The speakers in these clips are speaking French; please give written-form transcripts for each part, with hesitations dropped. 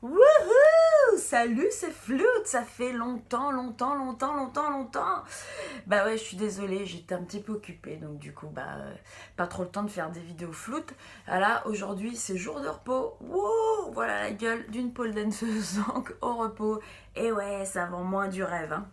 Wouhou! Salut, c'est Flute, ça fait longtemps. Bah ouais, je suis désolée, j'étais un petit peu occupée, donc du coup, pas trop le temps de faire des vidéos Flute. Ah là, aujourd'hui, c'est jour de repos. Wouh! Voilà la gueule d'une pole danceuse, donc au repos. Et ouais, ça vend moins du rêve, hein.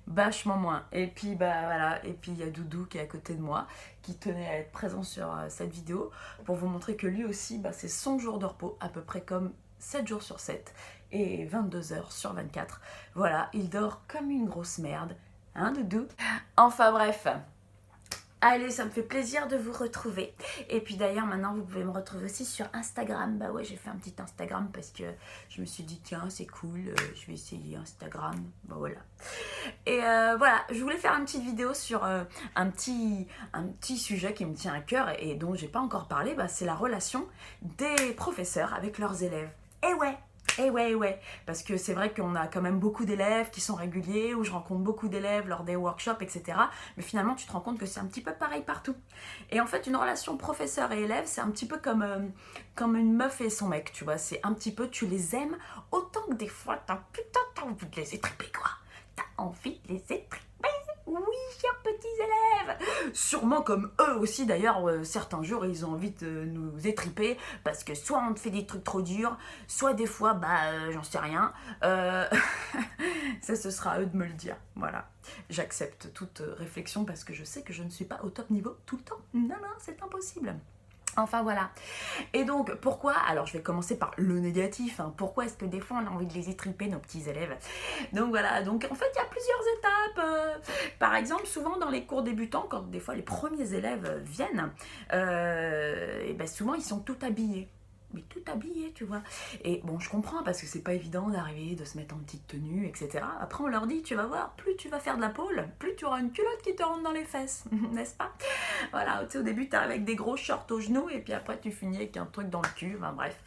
Vachement moins. Et puis voilà, et puis il y a Doudou qui est à côté de moi, qui tenait à être présent sur cette vidéo pour vous montrer que lui aussi, c'est son jour de repos, à peu près comme 7 jours sur 7 et 22 heures sur 24. Voilà, il dort comme une grosse merde. Hein, Doudou? Enfin bref. Allez, ça me fait plaisir de vous retrouver. Et puis d'ailleurs, maintenant, vous pouvez me retrouver aussi sur Instagram. Bah ouais, j'ai fait un petit Instagram parce que je me suis dit, tiens, c'est cool, je vais essayer Instagram. Bah voilà. Et voilà, je voulais faire une petite vidéo sur un petit sujet qui me tient à cœur et dont j'ai pas encore parlé, c'est la relation des professeurs avec leurs élèves. Et ouais, parce que c'est vrai qu'on a quand même beaucoup d'élèves qui sont réguliers, où je rencontre beaucoup d'élèves lors des workshops, etc. Mais finalement, tu te rends compte que c'est un petit peu pareil partout. Et en fait, une relation professeur et élève, c'est un petit peu comme une meuf et son mec, tu vois. C'est un petit peu, tu les aimes, autant que des fois, t'as envie de les étriper, quoi. T'as envie de les étriper. Oui, chers petits élèves. Sûrement comme eux aussi, d'ailleurs, certains jours, ils ont envie de nous étriper parce que soit on te fait des trucs trop durs, soit des fois, j'en sais rien. Ça, ce sera à eux de me le dire. Voilà. J'accepte toute réflexion parce que je sais que je ne suis pas au top niveau tout le temps. Non, c'est impossible. Enfin voilà. Et donc pourquoi, alors je vais commencer par le négatif, hein. Pourquoi est-ce que des fois on a envie de les étriper, nos petits élèves? Donc voilà, donc en fait il y a plusieurs étapes. Par exemple, souvent dans les cours débutants, quand des fois les premiers élèves viennent, et souvent ils sont tout habillés. Mais tout habillé, tu vois. Et bon, je comprends parce que c'est pas évident d'arriver, de se mettre en petite tenue, etc. Après, on leur dit, tu vas voir, plus tu vas faire de la pole, plus tu auras une culotte qui te rentre dans les fesses, n'est-ce pas? Voilà, tu sais, au début, t'arrives avec des gros shorts aux genoux et puis après, tu finis avec un truc dans le cul. Enfin, bref,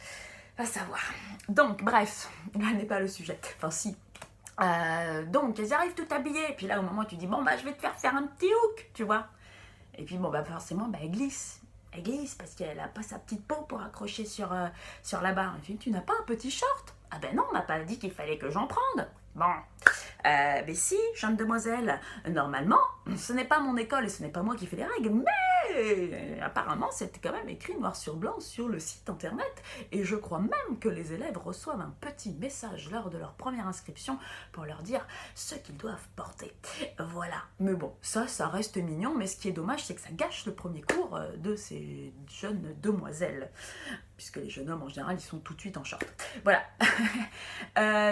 va savoir. Donc, bref, là n'est pas le sujet. Enfin, si. Donc, ils arrivent tout habillés. Et puis là, au moment où tu dis, je vais te faire un petit hook, tu vois. Et puis, forcément, elle glisse. Elle glisse parce qu'elle n'a pas sa petite peau pour accrocher sur la barre. Et puis, tu n'as pas un petit short? Ah ben non, on m'a pas dit qu'il fallait que j'en prenne. Bon, mais si, jeune demoiselle, normalement, ce n'est pas mon école et ce n'est pas moi qui fais les règles, mais apparemment, c'est quand même écrit noir sur blanc sur le site internet et je crois même que les élèves reçoivent un petit message lors de leur première inscription pour leur dire ce qu'ils doivent porter. Voilà, mais bon, ça reste mignon, mais ce qui est dommage, c'est que ça gâche le premier cours de ces jeunes demoiselles, puisque les jeunes hommes, en général, ils sont tout de suite en short. Voilà.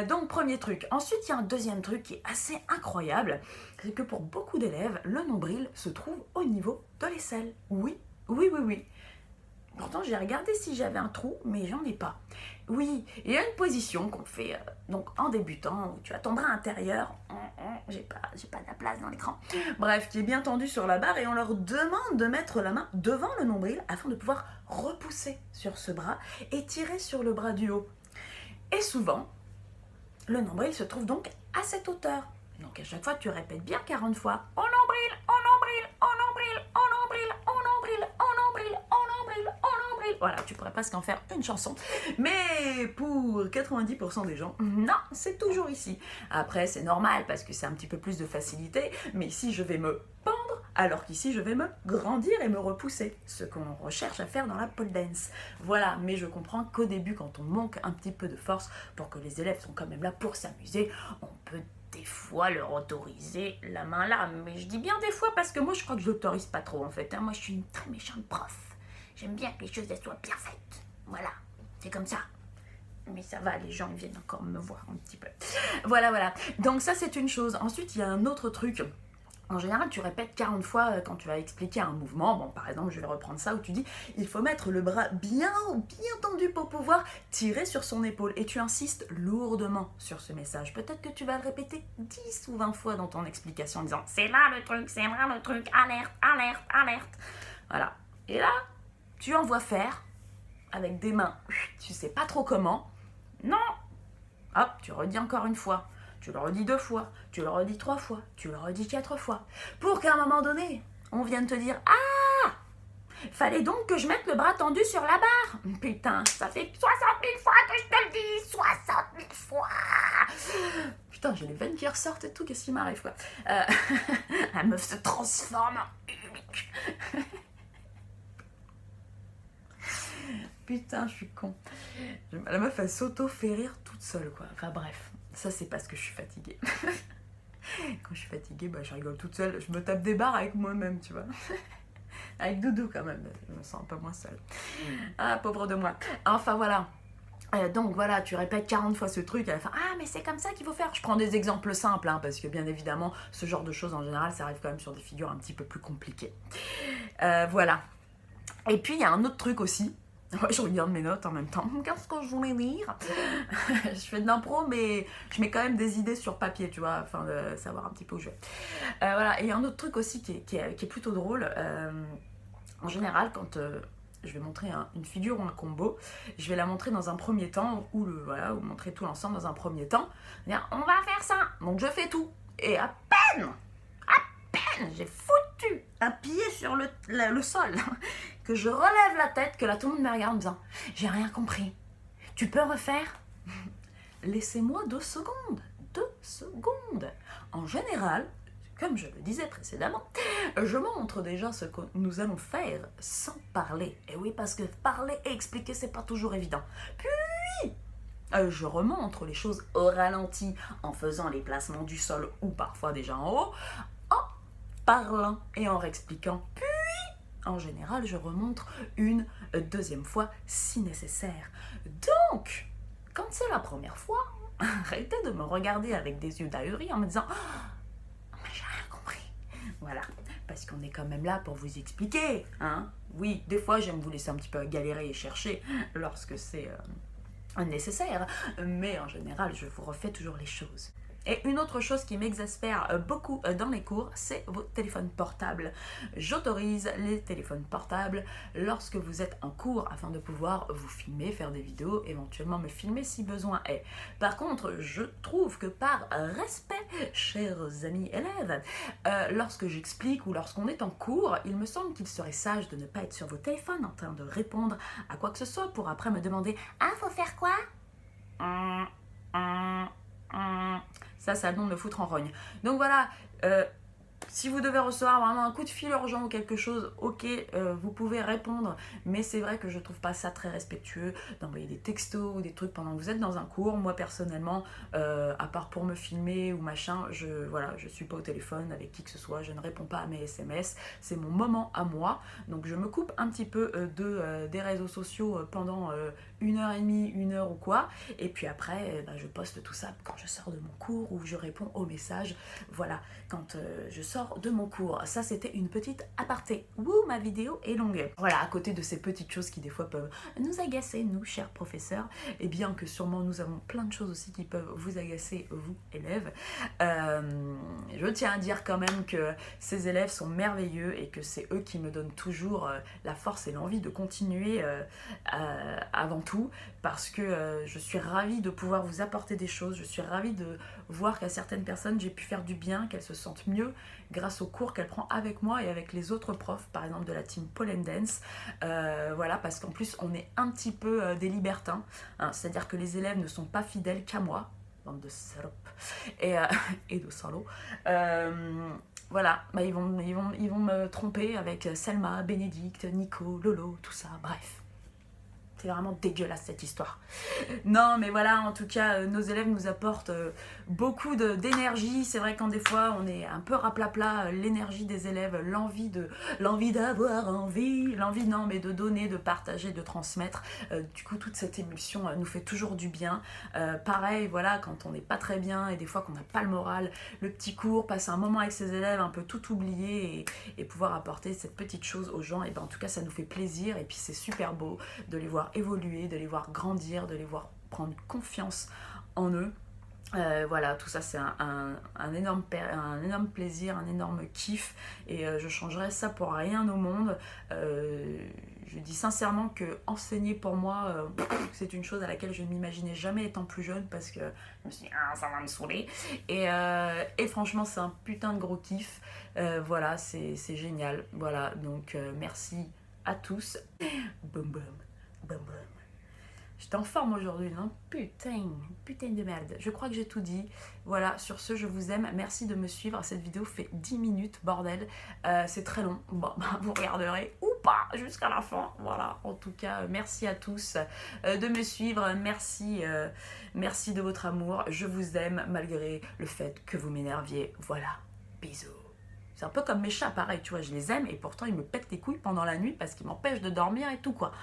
Donc, premier truc. Ensuite, il y a un deuxième truc qui est assez incroyable, c'est que pour beaucoup d'élèves, le nombril se trouve au niveau de l'aisselle. Oui. Pourtant, j'ai regardé si j'avais un trou, mais j'en ai pas. Oui, il y a une position qu'on fait donc en débutant, où tu as ton bras intérieur, j'ai pas de la place dans l'écran, bref, qui est bien tendu sur la barre, et on leur demande de mettre la main devant le nombril afin de pouvoir repousser sur ce bras et tirer sur le bras du haut. Et souvent, le nombril se trouve donc à cette hauteur. Donc à chaque fois, tu répètes bien 40 fois « Au nombril, au nombril, au nombril, au nombril, au nombril, au nombril, au nombril, au nombril ». Voilà, tu pourrais presque en faire une chanson. Mais pour 90% des gens, non, c'est toujours ici. Après, c'est normal parce que c'est un petit peu plus de facilité. Mais ici, je vais me pendre, alors qu'ici, je vais me grandir et me repousser. Ce qu'on recherche à faire dans la pole dance. Voilà, mais je comprends qu'au début, quand on manque un petit peu de force, pour que les élèves sont quand même là pour s'amuser, on peut des fois leur autoriser la main là, mais je dis bien des fois parce que moi je crois que je l'autorise pas trop en fait, hein. Moi je suis une très méchante prof, j'aime bien que les choses elles soient bien faites, voilà, c'est comme ça. Mais ça va, les gens ils viennent encore me voir un petit peu. Voilà, donc ça c'est une chose. Ensuite il y a un autre truc. En général, tu répètes 40 fois quand tu vas expliquer un mouvement. Bon, par exemple, je vais reprendre ça où tu dis il faut mettre le bras bien tendu pour pouvoir tirer sur son épaule. Et tu insistes lourdement sur ce message. Peut-être que tu vas le répéter 10 ou 20 fois dans ton explication en disant c'est là le truc, alerte, alerte, alerte. Voilà. Et là, tu envoies faire avec des mains, tu sais pas trop comment. Non. Hop, tu redis encore une fois. Tu le redis 2 fois, tu le redis 3 fois, tu le redis 4 fois. Pour qu'à un moment donné, on vienne te dire « Ah, fallait donc que je mette le bras tendu sur la barre !» Putain, ça fait 60 000 fois que je te le dis, 60 putain, j'ai les veines qui ressortent et tout, qu'est-ce qui m'arrive quoi. La meuf se transforme en Hulk. Putain, je suis con. La meuf, elle s'auto-fait rire toute seule, quoi. Enfin bref, ça c'est parce que je suis fatiguée. Quand je suis fatiguée, bah, je rigole toute seule. Je me tape des barres avec moi-même, tu vois. Avec Doudou, quand même. Je me sens un peu moins seule. Ah, pauvre de moi. Enfin, voilà. Donc voilà, tu répètes 40 fois ce truc, à la fin, ah mais c'est comme ça qu'il faut faire. Je prends des exemples simples, hein, parce que bien évidemment, ce genre de choses en général, ça arrive quand même sur des figures un petit peu plus compliquées. Voilà. Et puis il y a un autre truc aussi. Ouais, je regarde mes notes en même temps. Qu'est-ce que je voulais dire? Je fais de l'impro, mais je mets quand même des idées sur papier, tu vois, afin de savoir un petit peu où je vais. Voilà, et il y a un autre truc aussi qui est plutôt drôle. En général, quand je vais montrer une figure ou un combo, je vais la montrer dans un premier temps, ou ou montrer tout l'ensemble dans un premier temps. Dire, on va faire ça, donc je fais tout. Et à peine, j'ai foutu un pied sur le sol, que je relève la tête, que là tout le monde me regarde en me disant, j'ai rien compris, tu peux refaire? Laissez-moi 2 secondes, 2 secondes. En général, comme je le disais précédemment, je montre déjà ce que nous allons faire sans parler. Et oui, parce que parler et expliquer, c'est pas toujours évident. Puis, je remontre les choses au ralenti, en faisant les placements du sol ou parfois déjà en haut, en parlant et en réexpliquant. Puis, en général, je remontre une deuxième fois si nécessaire. Donc, quand c'est la première fois, arrêtez de me regarder avec des yeux d'ahurie en me disant oh, mais j'ai rien compris. Voilà, parce qu'on est quand même là pour vous expliquer. Hein. Oui, des fois j'aime vous laisser un petit peu galérer et chercher lorsque c'est nécessaire, mais en général je vous refais toujours les choses. Et une autre chose qui m'exaspère beaucoup dans les cours, c'est vos téléphones portables. J'autorise les téléphones portables lorsque vous êtes en cours afin de pouvoir vous filmer, faire des vidéos, éventuellement me filmer si besoin est. Par contre, je trouve que par respect, chers amis élèves, lorsque j'explique ou lorsqu'on est en cours, il me semble qu'il serait sage de ne pas être sur vos téléphones en train de répondre à quoi que ce soit pour après me demander « Ah, faut faire quoi ?» Ça a le nom de me foutre en rogne. Donc voilà, si vous devez recevoir vraiment un coup de fil urgent ou quelque chose, ok, vous pouvez répondre, mais c'est vrai que je trouve pas ça très respectueux d'envoyer des textos ou des trucs pendant que vous êtes dans un cours. Moi personnellement, à part pour me filmer ou machin, je suis pas au téléphone avec qui que ce soit, je ne réponds pas à mes SMS, c'est mon moment à moi, donc je me coupe un petit peu des réseaux sociaux pendant 1h30, 1 heure ou quoi, et puis après je poste tout ça quand je sors de mon cours ou je réponds aux messages, voilà, quand je sors de mon cours. Ça c'était une petite aparté. Wouh, ma vidéo est longue. Voilà, à côté de ces petites choses qui des fois peuvent nous agacer, nous chers professeurs, et bien que sûrement nous avons plein de choses aussi qui peuvent vous agacer, vous élèves, je tiens à dire quand même que ces élèves sont merveilleux et que c'est eux qui me donnent toujours la force et l'envie de continuer avant tout, parce que je suis ravie de pouvoir vous apporter des choses, je suis ravie de voir qu'à certaines personnes j'ai pu faire du bien, qu'elles se sentent mieux grâce aux cours qu'elle prend avec moi et avec les autres profs, par exemple de la team Pole and Dance. Voilà, parce qu'en plus on est un petit peu des libertins, hein, c'est-à-dire que les élèves ne sont pas fidèles qu'à moi, bande de salopes et de salauds. Voilà, bah, ils vont me tromper avec Selma, Bénédicte, Nico, Lolo, tout ça, bref. C'est vraiment dégueulasse cette histoire. Non, mais voilà, en tout cas, nos élèves nous apportent beaucoup d'énergie. C'est vrai quand des fois, on est un peu raplapla, l'énergie des élèves, l'envie d'avoir envie, l'envie, non, mais de donner, de partager, de transmettre. Du coup, toute cette émulsion nous fait toujours du bien. Pareil, voilà, quand on n'est pas très bien et des fois qu'on n'a pas le moral, le petit cours, passer un moment avec ses élèves, un peu tout oublier et pouvoir apporter cette petite chose aux gens, et ben en tout cas, ça nous fait plaisir et puis c'est super beau de les voir évoluer, de les voir grandir, de les voir prendre confiance en eux. Voilà, tout ça c'est un énorme plaisir, un énorme kiff, et je changerais ça pour rien au monde. Je dis sincèrement que enseigner pour moi, c'est une chose à laquelle je ne m'imaginais jamais étant plus jeune, parce que je me suis dit ah, ça va me saouler, et franchement c'est un putain de gros kiff. Voilà, c'est génial. Voilà, donc merci à tous. Boum boum. Boum boum. J'étais en forme aujourd'hui, non? Putain de merde. Je crois que j'ai tout dit. Voilà, sur ce, je vous aime. Merci de me suivre. Cette vidéo fait 10 minutes, bordel. C'est très long. Bon, bah, vous regarderez ou pas jusqu'à la fin. Voilà, en tout cas, merci à tous de me suivre. Merci, merci de votre amour. Je vous aime malgré le fait que vous m'énerviez. Voilà, bisous. C'est un peu comme mes chats, pareil, tu vois, je les aime et pourtant ils me pètent les couilles pendant la nuit parce qu'ils m'empêchent de dormir et tout, quoi.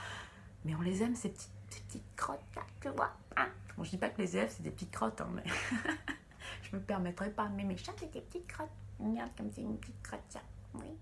Mais on les aime, ces petites crottes là, tu vois. Hein, bon, je dis pas que les élèves c'est des petites crottes, hein, mais je me permettrais pas. Mais mes chats c'est des petites crottes. Regarde comme c'est une petite crotte ça. Oui.